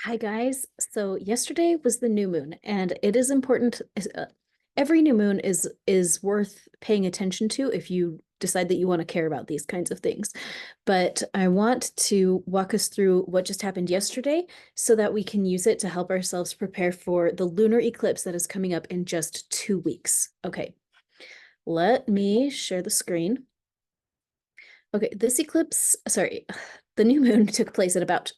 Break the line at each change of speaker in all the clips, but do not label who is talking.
Hi guys. So yesterday was the new moon, and it is important. Every new moon is worth paying attention to if you decide that you want to care about these kinds of things. But I want to walk us through what just happened yesterday so that we can use it to help ourselves prepare for the lunar eclipse that is coming up in just 2 weeks. Okay, let me share the screen. Okay, this eclipse, sorry, the new moon took place at about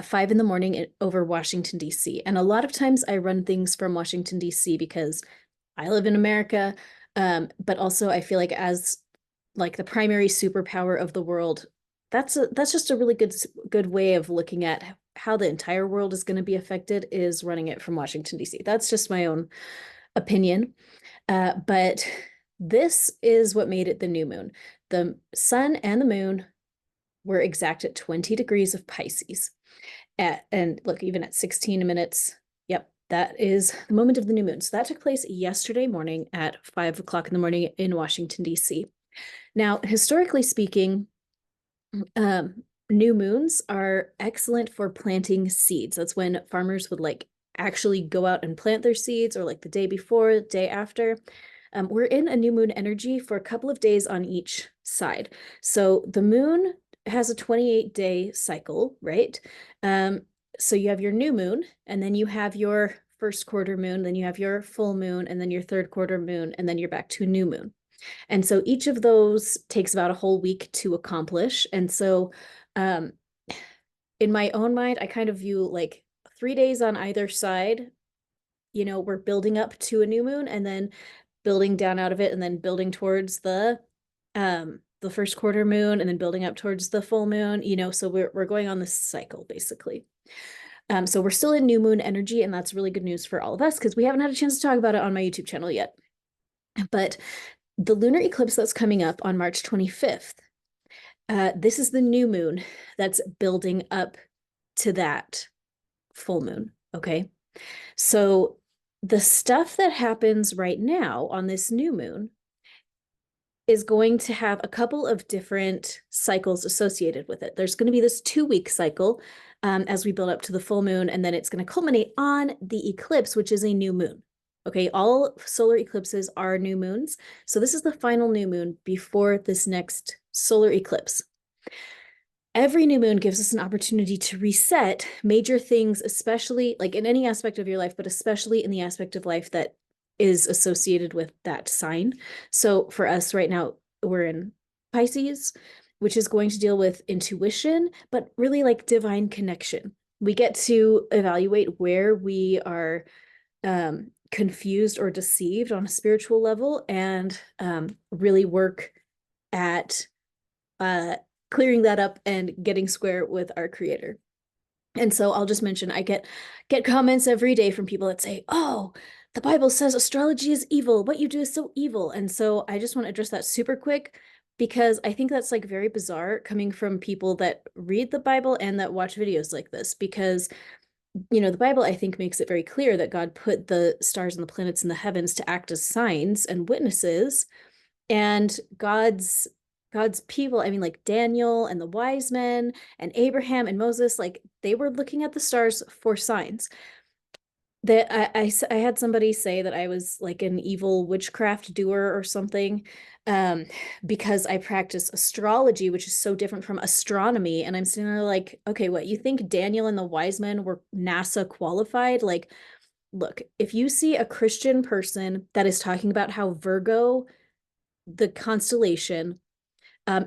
5 in the morning over Washington, D.C. And a lot of times I run things from Washington, D.C. because I live in America, but also I feel like as like the primary superpower of the world, that's just a really good way of looking at how the entire world is going to be affected is running it from Washington, D.C. That's just my own opinion. But this is what made it the new moon. The sun and the moon were exact at 20 degrees of Pisces. And look, even at 16 minutes, yep, that is the moment of the new moon. So that took place yesterday morning at 5 o'clock in the morning in Washington, D.C. Now, historically speaking, new moons are excellent for planting seeds. That's when farmers would like actually go out and plant their seeds, or like the day before, day after. We're in a new moon energy for a couple of days on each side. So the moon has a 28-day cycle, right? So you have your new moon, and then you have your first quarter moon, then you have your full moon, and then your third quarter moon, and then you're back to a new moon. And so each of those takes about a whole week to accomplish. And so um, in my own mind, I kind of view like 3 days on either side. We're building up to a new moon and then building down out of it and then building towards the first quarter moon and then building up towards the full moon, so we're going on this cycle basically. So we're still in new moon energy, and that's really good news for all of us because we haven't had a chance to talk about it on my YouTube channel yet. But the lunar eclipse that's coming up on March 25th, this is the new moon that's building up to that full moon. Okay. So the stuff that happens right now on this new moon is going to have a couple of different cycles associated with it. There's going to be this 2-week cycle as we build up to the full moon, and then it's going to culminate on the eclipse, which is a new moon. Okay, all solar eclipses are new moons. So this is the final new moon before this next solar eclipse. Every new moon gives us an opportunity to reset major things, especially like in any aspect of your life, but especially in the aspect of life that is associated with that sign. So for us right now, we're in Pisces, which is going to deal with intuition, but really like divine connection. We get to evaluate where we are confused or deceived on a spiritual level, and really work at clearing that up and getting square with our creator. And so I'll just mention I get comments every day from people that say, "Oh, the Bible says astrology is evil. What you do is so evil." And so I just want to address that super quick because I think that's like very bizarre coming from people that read the Bible and that watch videos like this, because the Bible, I think, makes it very clear that God put the stars and the planets in the heavens to act as signs and witnesses. And God's people, I mean, like Daniel and the wise men and Abraham and Moses, like they were looking at the stars for signs. That I had somebody say that I was like an evil witchcraft doer or something, because I practice astrology, which is so different from astronomy. And I'm sitting there like, okay, what, you think Daniel and the wise men were NASA qualified? Like, look, if you see a Christian person that is talking about how Virgo, the constellation,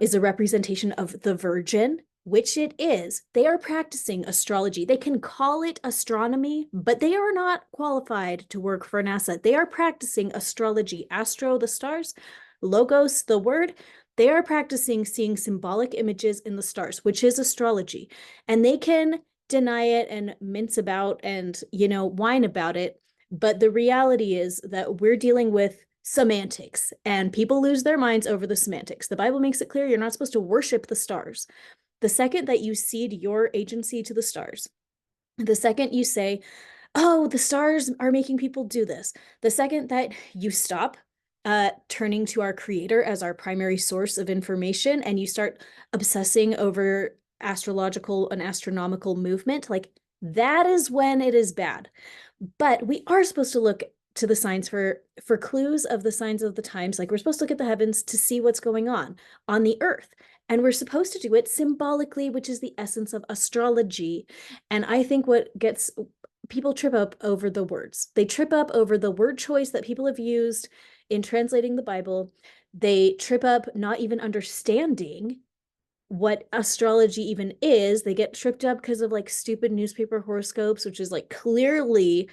is a representation of the Virgin, which it is, they are practicing astrology. They can call it astronomy, but they are not qualified to work for NASA. They are practicing astrology. Astro, the stars, logos, the word. They are practicing seeing symbolic images in the stars, which is astrology. And they can deny it and mince about and, whine about it. But the reality is that we're dealing with semantics, and people lose their minds over the semantics. The Bible makes it clear you're not supposed to worship the stars. The second that you cede your agency to the stars, the second you say, "Oh, the stars are making people do this," the second that you stop turning to our creator as our primary source of information and you start obsessing over astrological and astronomical movement, like that is when it is bad. But we are supposed to look to the signs for clues of the signs of the times. Like we're supposed to look at the heavens to see what's going on the earth. And we're supposed to do it symbolically, which is the essence of astrology. And I think what gets people trip up over the words. They trip up over the word choice that people have used in translating the Bible. They trip up not even understanding what astrology even is. They get tripped up because of like stupid newspaper horoscopes, which is like clearly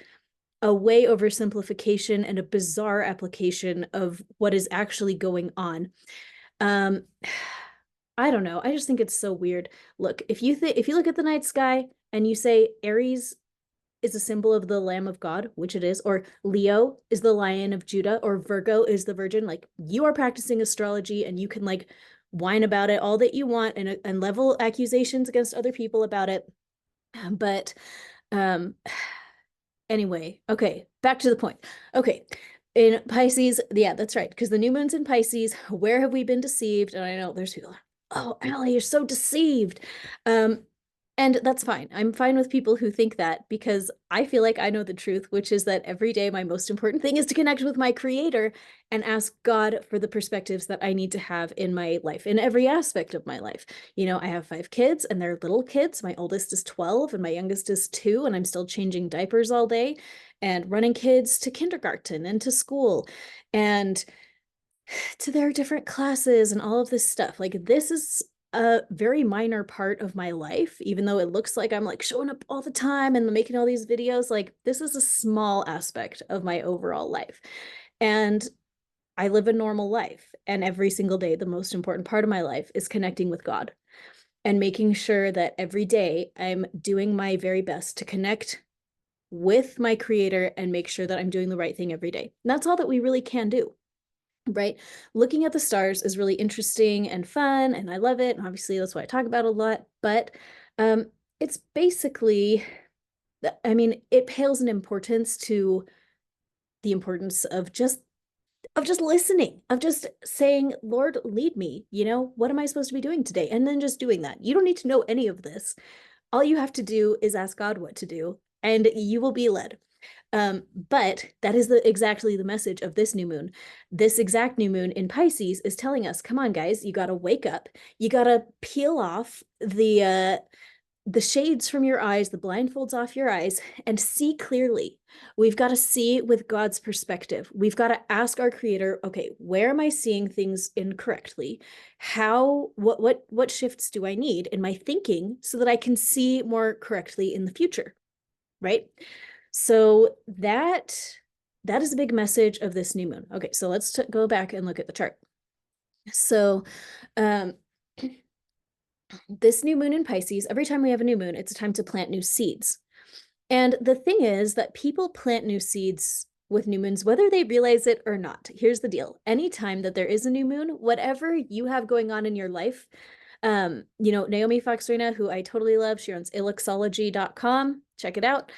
a way oversimplification and a bizarre application of what is actually going on. Um, I don't know. I just think it's so weird. Look, if you look at the night sky and you say Aries is a symbol of the Lamb of God, which it is, or Leo is the Lion of Judah, or Virgo is the Virgin, like you are practicing astrology and you can like whine about it all that you want and level accusations against other people about it. But um anyway, okay, back to the point. Okay, in Pisces, yeah, that's right, because the new moon's in Pisces. Where have we been deceived? And I know there's people, oh, Allie, you're so deceived. And that's fine. I'm fine with people who think that because I feel like I know the truth, which is that every day my most important thing is to connect with my creator and ask God for the perspectives that I need to have in my life, in every aspect of my life. You know, I have 5 kids and they're little kids. My oldest is 12 and my youngest is 2, and I'm still changing diapers all day and running kids to kindergarten and to school and to their different classes and all of this stuff. Like this is a very minor part of my life, even though it looks like I'm like showing up all the time and making all these videos. Like this is a small aspect of my overall life. And I live a normal life. And every single day, the most important part of my life is connecting with God and making sure that every day I'm doing my very best to connect with my creator and make sure that I'm doing the right thing every day. And that's all that we really can do. Right? Looking at the stars is really interesting and fun, and I love it. And obviously, that's what I talk about a lot. But it's basically, I mean, it pales in importance to the importance of just listening, of just saying, Lord, lead me. You know, what am I supposed to be doing today? And then just doing that. You don't need to know any of this. All you have to do is ask God what to do, and you will be led. But that is exactly the message of this new moon. This exact new moon in Pisces is telling us, come on, guys, you got to wake up. You got to peel off the shades from your eyes, the blindfolds off your eyes, and see clearly. We've got to see with God's perspective. We've got to ask our creator, okay, where am I seeing things incorrectly? What shifts do I need in my thinking so that I can see more correctly in the future, right? So that is a big message of this new moon. Okay, so let's go back and look at the chart. So this new moon in Pisces, every time we have a new moon, it's a time to plant new seeds. And the thing is that people plant new seeds with new moons, whether they realize it or not. Here's the deal. Anytime that there is a new moon, whatever you have going on in your life, you know, Naomi Fox-Reyna, who I totally love, she runs illuxology.com. Check it out.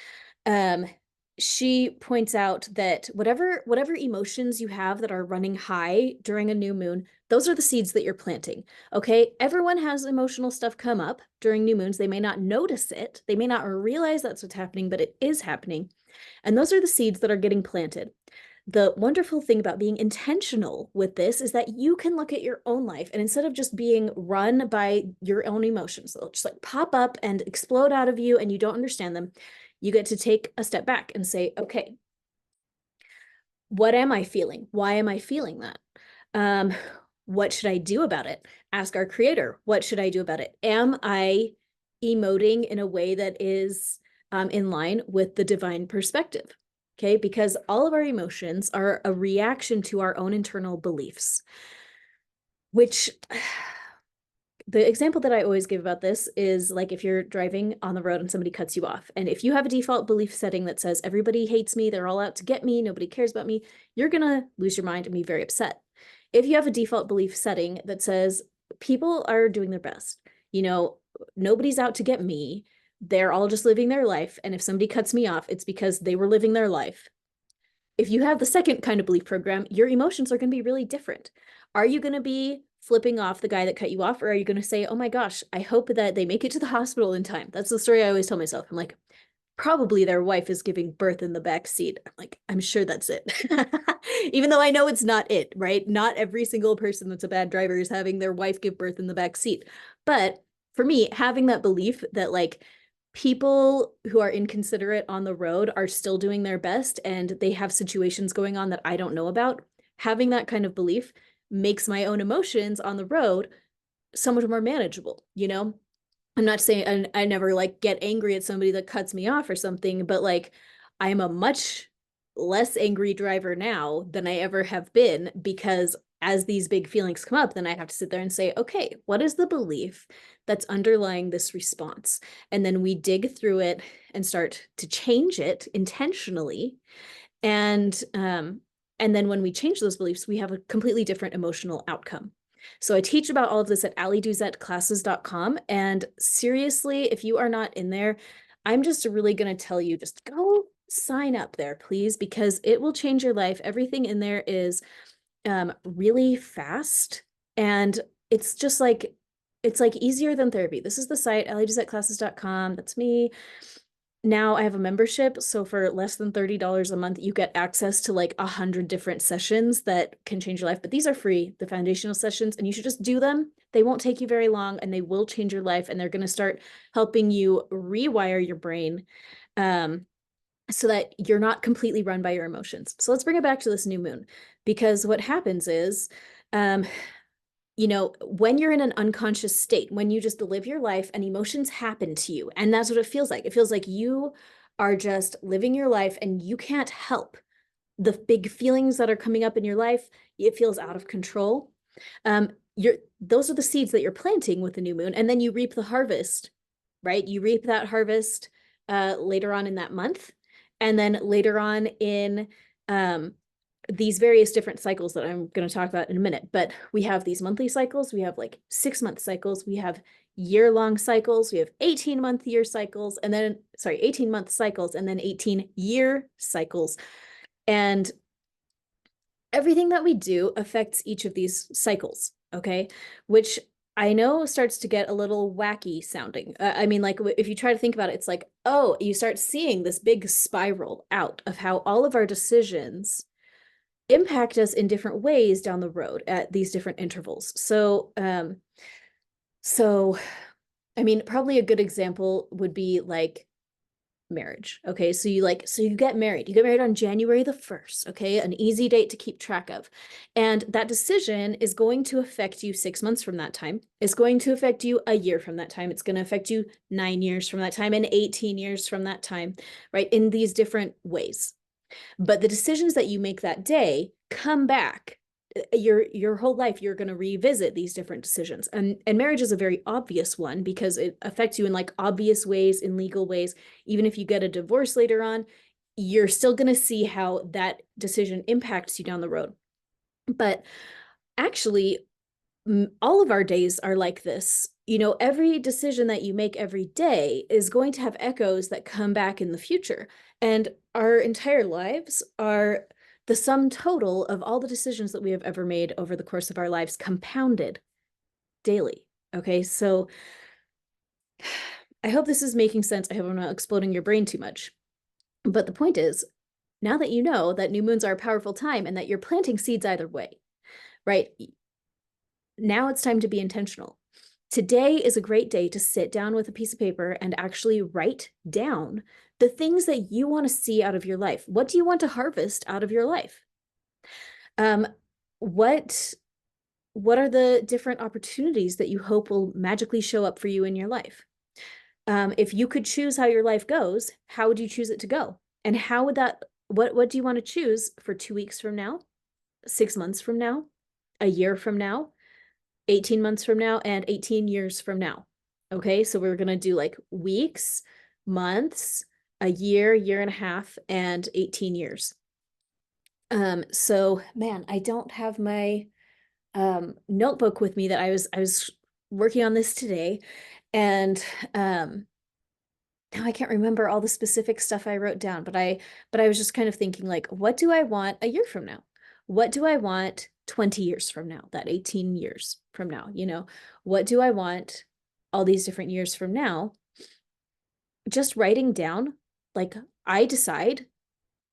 She points out that whatever emotions you have that are running high during a new moon, those are the seeds that you're planting. Okay, everyone has emotional stuff come up during new moons. They may not notice it, they may not realize that's what's happening, but it is happening. And those are the seeds that are getting planted. The wonderful thing about being intentional with this is that you can look at your own life, and instead of just being run by your own emotions, they'll just like pop up and explode out of you and you don't understand them. You get to take a step back and say, okay, what am I feeling? Why am I feeling that? What should I do about it? Ask our creator, what should I do about it? Am I emoting in a way that is in line with the divine perspective? Okay, because all of our emotions are a reaction to our own internal beliefs, which the example that I always give about this is like if you're driving on the road and somebody cuts you off, and if you have a default belief setting that says everybody hates me, they're all out to get me, nobody cares about me, you're gonna lose your mind and be very upset. If you have a default belief setting that says people are doing their best, you know, nobody's out to get me, they're all just living their life, and if somebody cuts me off, it's because they were living their life. If you have the second kind of belief program, your emotions are going to be really different. Are you going to be flipping off the guy that cut you off, or are you going to say, oh my gosh, I hope that they make it to the hospital in time? That's the story I always tell myself. I'm like, probably their wife is giving birth in the back seat. I'm like, I'm sure that's it. Even though I know it's not it, right? Not every single person that's a bad driver is having their wife give birth in the back seat. But for me, having that belief that like people who are inconsiderate on the road are still doing their best and they have situations going on that I don't know about, having that kind of belief makes my own emotions on the road somewhat more manageable, you know? I'm not saying I never like get angry at somebody that cuts me off or something, but like I'm a much less angry driver now than I ever have been, because as these big feelings come up, then I have to sit there and say, okay, what is the belief that's underlying this response? And then we dig through it and start to change it intentionally. And then when we change those beliefs, we have a completely different emotional outcome. So I teach about all of this at allyduzetclasses.com. And seriously, if you are not in there, I'm just really going to tell you, just go sign up there, please, because it will change your life. Everything in there is really fast. And it's just like, it's like easier than therapy. This is the site, allyduzetclasses.com. That's me. Now I have a membership, so for less than $30 a month, you get access to like 100 different sessions that can change your life. But these are free, the foundational sessions, and you should just do them. They won't take you very long, and they will change your life, and they're going to start helping you rewire your brain so that you're not completely run by your emotions. So let's bring it back to this new moon, because what happens is, you know, when you're in an unconscious state, when you just live your life and emotions happen to you, and that's what it feels like. It feels like you are just living your life and you can't help the big feelings that are coming up in your life. It feels out of control. Those are the seeds that you're planting with the new moon, and then you reap the harvest, right? You reap that harvest later on in that month, and then later on in these various different cycles that I'm going to talk about in a minute. But we have these monthly cycles, we have like 6-month cycles, we have year-long cycles, we have 18-month year cycles, and then 18-month cycles, and then 18-year cycles. And everything that we do affects each of these cycles, okay? Which I know starts to get a little wacky sounding. I mean, like if you try to think about it, it's like, oh, you start seeing this big spiral out of how all of our decisions impact us in different ways down the road at these different intervals. So I mean, probably a good example would be like marriage. Okay, so you get married. You get married on January the 1st, okay? An easy date to keep track of. And that decision is going to affect you 6 months from that time. It's going to affect you a year from that time. It's going to affect you 9 years from that time and 18 years from that time, right? In these different ways. But the decisions that you make that day come back. Your whole life, you're going to revisit these different decisions. And marriage is a very obvious one because it affects you in like obvious ways, in legal ways. Even if you get a divorce later on, you're still going to see how that decision impacts you down the road. But actually, all of our days are like this. You know, every decision that you make every day is going to have echoes that come back in the future. And our entire lives are the sum total of all the decisions that we have ever made over the course of our lives, compounded daily. Okay, so I hope this is making sense. I hope I'm not exploding your brain too much. But the point is, now that you know that new moons are a powerful time and that you're planting seeds either way, right? Now it's time to be intentional. Today is a great day to sit down with a piece of paper and actually write down the things that you want to see out of your life. What do you want to harvest out of your life? What are the different opportunities that you hope will magically show up for you in your life? If you could choose how your life goes, how would you choose it to go? And how would that, what do you want to choose for 2 weeks from now, 6 months from now, a year from now, 18 months from now, and 18 years from now? Okay, so we're going to do like weeks, months, a year, year and a half, and 18 years. So man, I don't have my notebook with me that I was working on this today. And now I can't remember all the specific stuff I wrote down, but I was just kind of thinking like, what do I want a year from now? What do I want 20 years from now, that 18 years from now, what do I want all these different years from now? Just writing down, like, I decide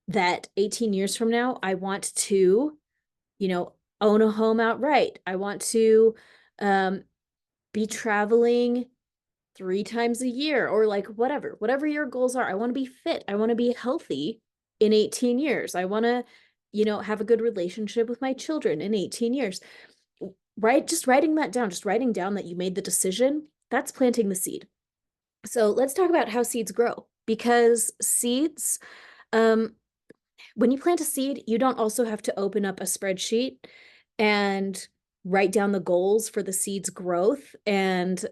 that 18 years from now, I want to, own a home outright. I want to be traveling 3 times a year, or like whatever your goals are. I want to be fit. I want to be healthy in 18 years. I want to, have a good relationship with my children in 18 years. Right? Just writing that down, just writing down that you made the decision, that's planting the seed. So let's talk about how seeds grow, because seeds, when you plant a seed, you don't also have to open up a spreadsheet and write down the goals for the seed's growth. And,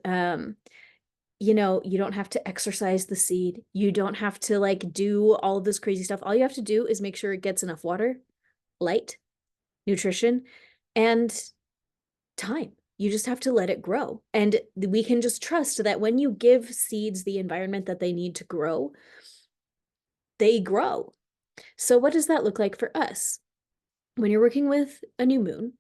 you don't have to exercise the seed. You don't have to like do all this crazy stuff. All you have to do is make sure it gets enough water, light, nutrition, and time. You just have to let it grow. And we can just trust that when you give seeds the environment that they need to grow, they grow. So what does that look like for us? When you're working with a new moon,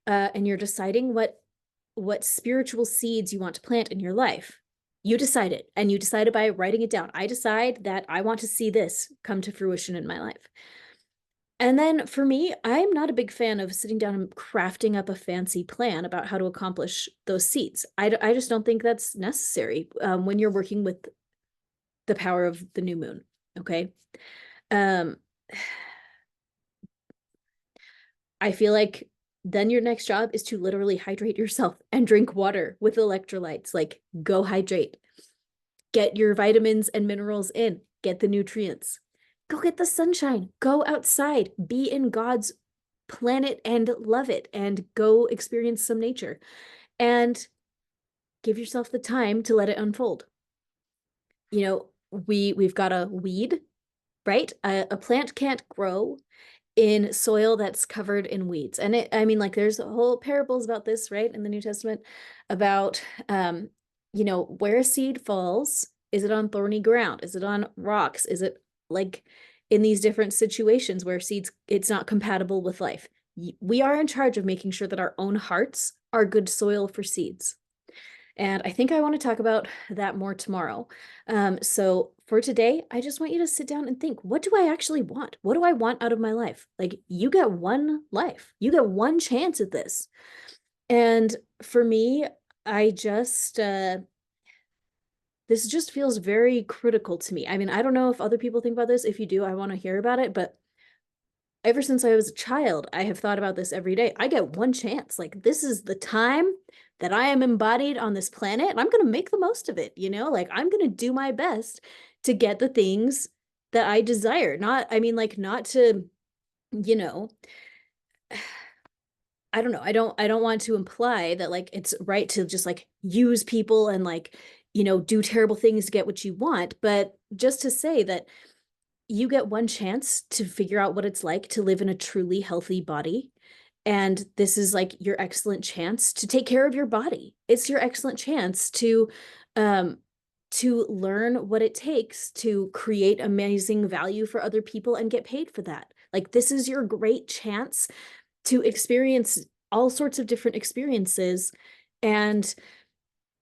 and you're deciding what spiritual seeds you want to plant in your life, you decide it, and you decide it by writing it down. I decide that I want to see this come to fruition in my life. And then for me, I'm not a big fan of sitting down and crafting up a fancy plan about how to accomplish those seeds. I just don't think that's necessary when you're working with the power of the new moon. Okay. Um, I feel like then your next job is to literally hydrate yourself and drink water with electrolytes. Like, go hydrate, get your vitamins and minerals in, get the nutrients, go get the sunshine, go outside, be in God's planet and love it, and go experience some nature, and give yourself the time to let it unfold. We've got a weed, right? A plant can't grow in soil that's covered in weeds. And there's whole parables about this, right, in the New Testament, about, where a seed falls. Is it on thorny ground? Is it on rocks? Is it like in these different situations where seeds, it's not compatible with life? We are in charge of making sure that our own hearts are good soil for seeds. And I think I want to talk about that more tomorrow. So for today, I just want you to sit down and think, what do I actually want? What do I want out of my life? Like, you get one life, you get one chance at this. And for me, this just feels very critical to me. I mean, I don't know if other people think about this. If you do, I want to hear about it. But ever since I was a child, I have thought about this every day. I get one chance. Like, this is the time that I am embodied on this planet, and I'm going to make the most of it. Like, I'm going to do my best to get the things that I desire. Not to, I don't know. I don't want to imply that like it's right to just like use people and like, do terrible things to get what you want, but just to say that you get one chance to figure out what it's like to live in a truly healthy body. And this is like your excellent chance to take care of your body. It's your excellent chance to learn what it takes to create amazing value for other people and get paid for that. Like, this is your great chance to experience all sorts of different experiences. And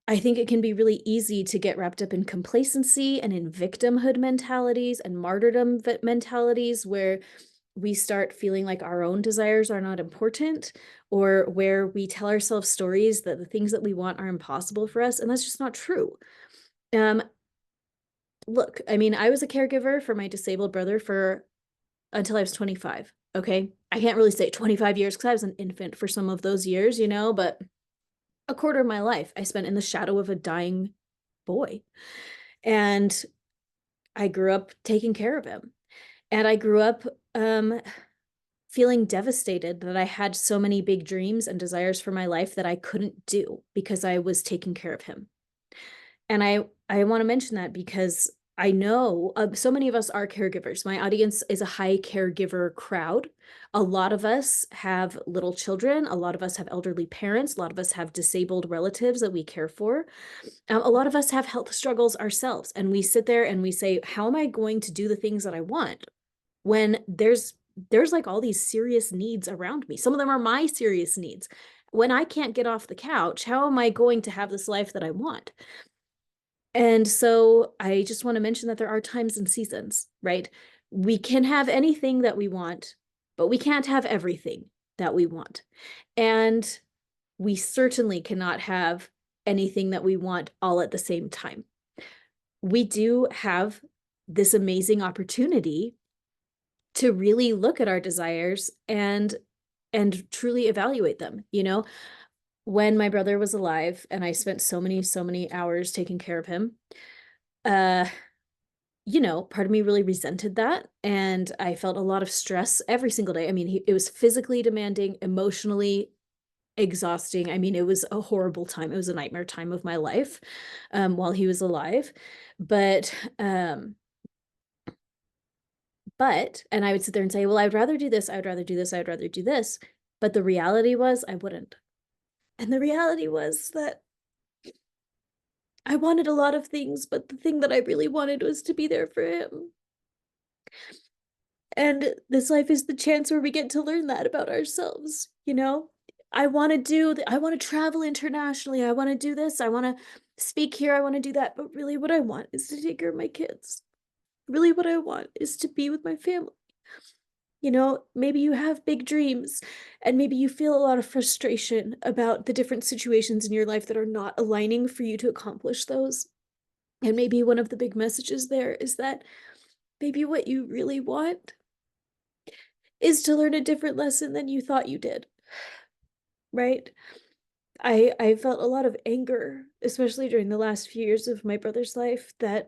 I think it can be really easy to get wrapped up in complacency and in victimhood mentalities and martyrdom mentalities, where we start feeling like our own desires are not important, or where we tell ourselves stories that the things that we want are impossible for us. And that's just not true. Look, I was a caregiver for my disabled brother until I was 25. Okay. I can't really say 25 years because I was an infant for some of those years, but a quarter of my life I spent in the shadow of a dying boy. And I grew up taking care of him. And I grew up feeling devastated that I had so many big dreams and desires for my life that I couldn't do because I was taking care of him. And I want to mention that because I know so many of us are caregivers. My audience is a high caregiver crowd. A lot of us have little children. A lot of us have elderly parents. A lot of us have disabled relatives that we care for. A lot of us have health struggles ourselves. And we sit there and we say, how am I going to do the things that I want when there's there's like all these serious needs around me. Some of them are my serious needs. When I can't get off the couch, how am I going to have this life that I want? And so I just want to mention that there are times and seasons, right? We can have anything that we want, but we can't have everything that we want. And we certainly cannot have anything that we want all at the same time. We do have this amazing opportunity to really look at our desires and truly evaluate them. You know, when my brother was alive and I spent so many hours taking care of him, uh you know, part of me really resented that, and I felt a lot of stress every single day. I mean, it was physically demanding, emotionally exhausting. I mean, it was a horrible time. It was a nightmare time of my life, while he was alive. But and I would sit there and say, well, I'd rather do this, I would rather do this, I would rather do this. But the reality was I wouldn't. And the reality was that I wanted a lot of things, but the thing that I really wanted was to be there for him. And this life is the chance where we get to learn that about ourselves, you know? I want to travel internationally. I want to do this. I want to speak here. I want to do that. But really what I want is to take care of my kids. Really what I want is to be with my family. You know, maybe you have big dreams and maybe you feel a lot of frustration about the different situations in your life that are not aligning for you to accomplish those. And maybe one of the big messages there is that maybe what you really want is to learn a different lesson than you thought you did, right? I felt a lot of anger, especially during the last few years of my brother's life, that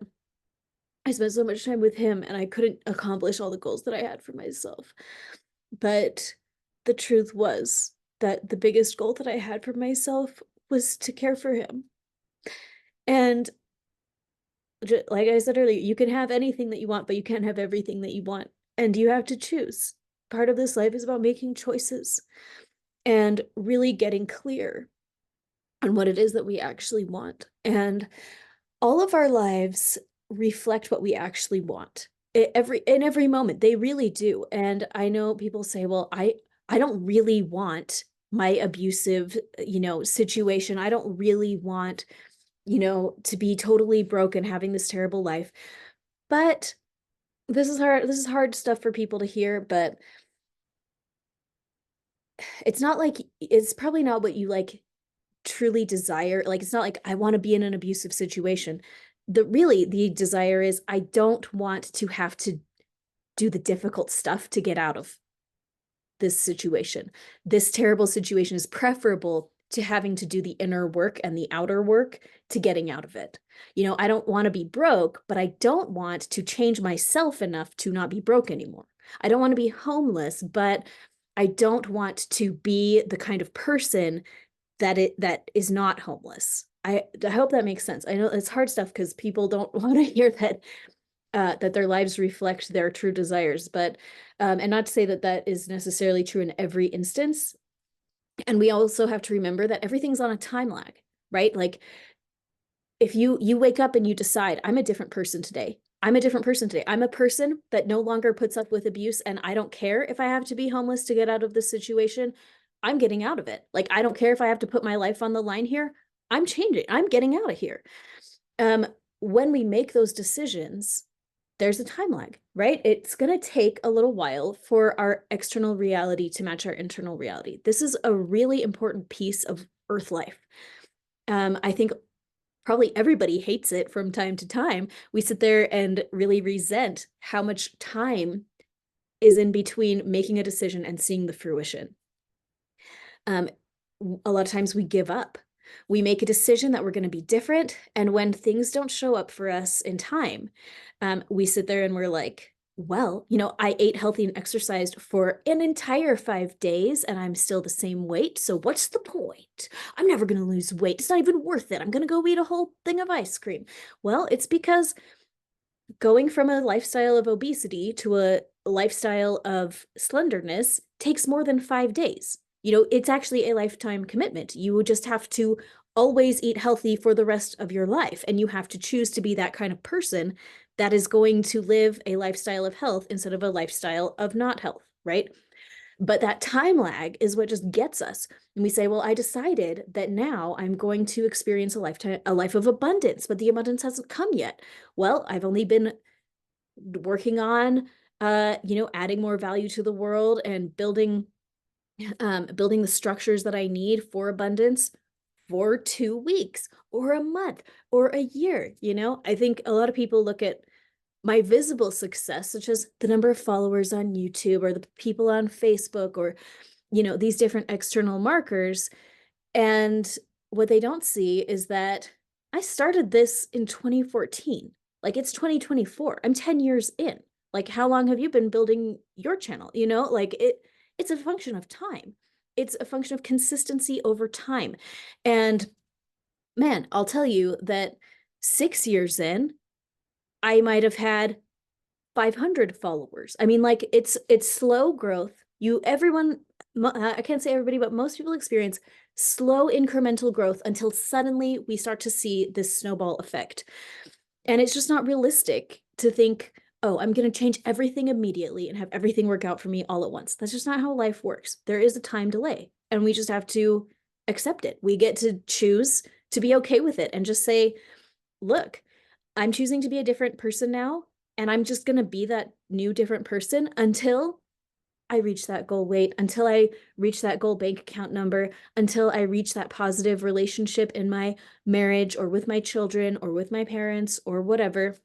I spent so much time with him and I couldn't accomplish all the goals that I had for myself. But the truth was that the biggest goal that I had for myself was to care for him. And like I said earlier, you can have anything that you want, but you can't have everything that you want. And you have to choose. Part of this life is about making choices and really getting clear on what it is that we actually want. And all of our lives reflect what we actually want. In every moment, they really do. And I know people say, well, I don't really want my abusive, you know, situation. I don't really want, you know, to be totally broke and having this terrible life. But this is hard stuff for people to hear, but it's not like, it's probably not what you like truly desire. Like, it's not like I want to be in an abusive situation. The desire is I don't want to have to do the difficult stuff to get out of this situation. This terrible situation is preferable to having to do the inner work and the outer work to getting out of it. You know, I don't want to be broke, but I don't want to change myself enough to not be broke anymore. I don't want to be homeless, but I don't want to be the kind of person that is not homeless. I hope that makes sense. I know it's hard stuff because people don't want to hear that that their lives reflect their true desires, but and not to say that that is necessarily true in every instance. And we also have to remember that everything's on a time lag, right? Like if you wake up and you decide, I'm a different person today. I'm a different person today. I'm a person that no longer puts up with abuse, and I don't care if I have to be homeless to get out of this situation. I'm getting out of it. Like, I don't care if I have to put my life on the line here. I'm changing. I'm getting out of here. When we make those decisions, there's a time lag, right? It's going to take a little while for our external reality to match our internal reality. This is a really important piece of Earth life. I think probably everybody hates it from time to time. We sit there and really resent how much time is in between making a decision and seeing the fruition. A lot of times we give up. We make a decision that we're going to be different. And when things don't show up for us in time, we sit there and we're like, well, you know, I ate healthy and exercised for an entire 5 days and I'm still the same weight. So what's the point? I'm never going to lose weight. It's not even worth it. I'm going to go eat a whole thing of ice cream. Well, it's because going from a lifestyle of obesity to a lifestyle of slenderness takes more than 5 days. You know, it's actually a lifetime commitment. You would just have to always eat healthy for the rest of your life. And you have to choose to be that kind of person that is going to live a lifestyle of health instead of a lifestyle of not health. right? But that time lag is what just gets us. And we say, well, I decided that now I'm going to experience a life of abundance, but the abundance hasn't come yet. Well, I've only been working on adding more value to the world and building the structures that I need for abundance for 2 weeks or a month or a year. I think a lot of people look at my visible success, such as the number of followers on YouTube or the people on Facebook or, these different external markers. And what they don't see is that I started this in 2014. Like it's 2024. I'm 10 years in. Like how long have you been building your channel? Like it's a function of time. It's a function of consistency over time. And man, I'll tell you that 6 years in, I might have had 500 followers. I mean, like it's slow growth. I can't say everybody, but most people experience slow incremental growth until suddenly we start to see this snowball effect. And it's just not realistic to think, oh, I'm going to change everything immediately and have everything work out for me all at once. That's just not how life works. There is a time delay, and we just have to accept it. We get to choose to be okay with it and just say, look, I'm choosing to be a different person now, and I'm just going to be that new different person until I reach that goal weight, until I reach that goal bank account number, until I reach that positive relationship in my marriage or with my children or with my parents or whatever.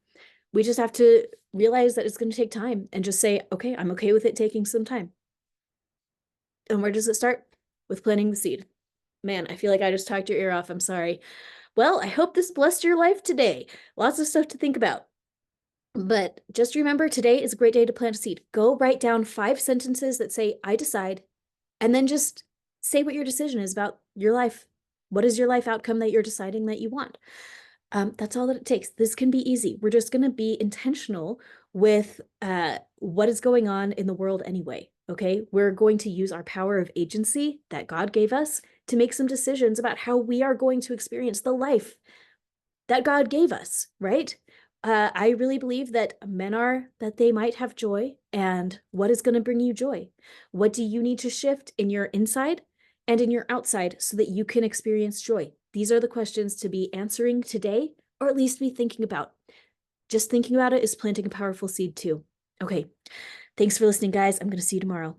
We just have to realize that it's going to take time and just say, okay, I'm okay with it taking some time. And where does it start? With planting the seed. Man, I feel like I just talked your ear off. I'm sorry. Well, I hope this blessed your life today. Lots of stuff to think about. But just remember, today is a great day to plant a seed. Go write down 5 sentences that say, I decide, and then just say what your decision is about your life. What is your life outcome that you're deciding that you want? That's all that it takes. This can be easy. We're just going to be intentional with what is going on in the world anyway. Okay, we're going to use our power of agency that God gave us to make some decisions about how we are going to experience the life that God gave us, right? I really believe that men are that they might have joy. And what is going to bring you joy? What do you need to shift in your inside and in your outside so that you can experience joy? These are the questions to be answering today, or at least be thinking about. Just thinking about it is planting a powerful seed too. Okay. Thanks for listening, guys. I'm going to see you tomorrow.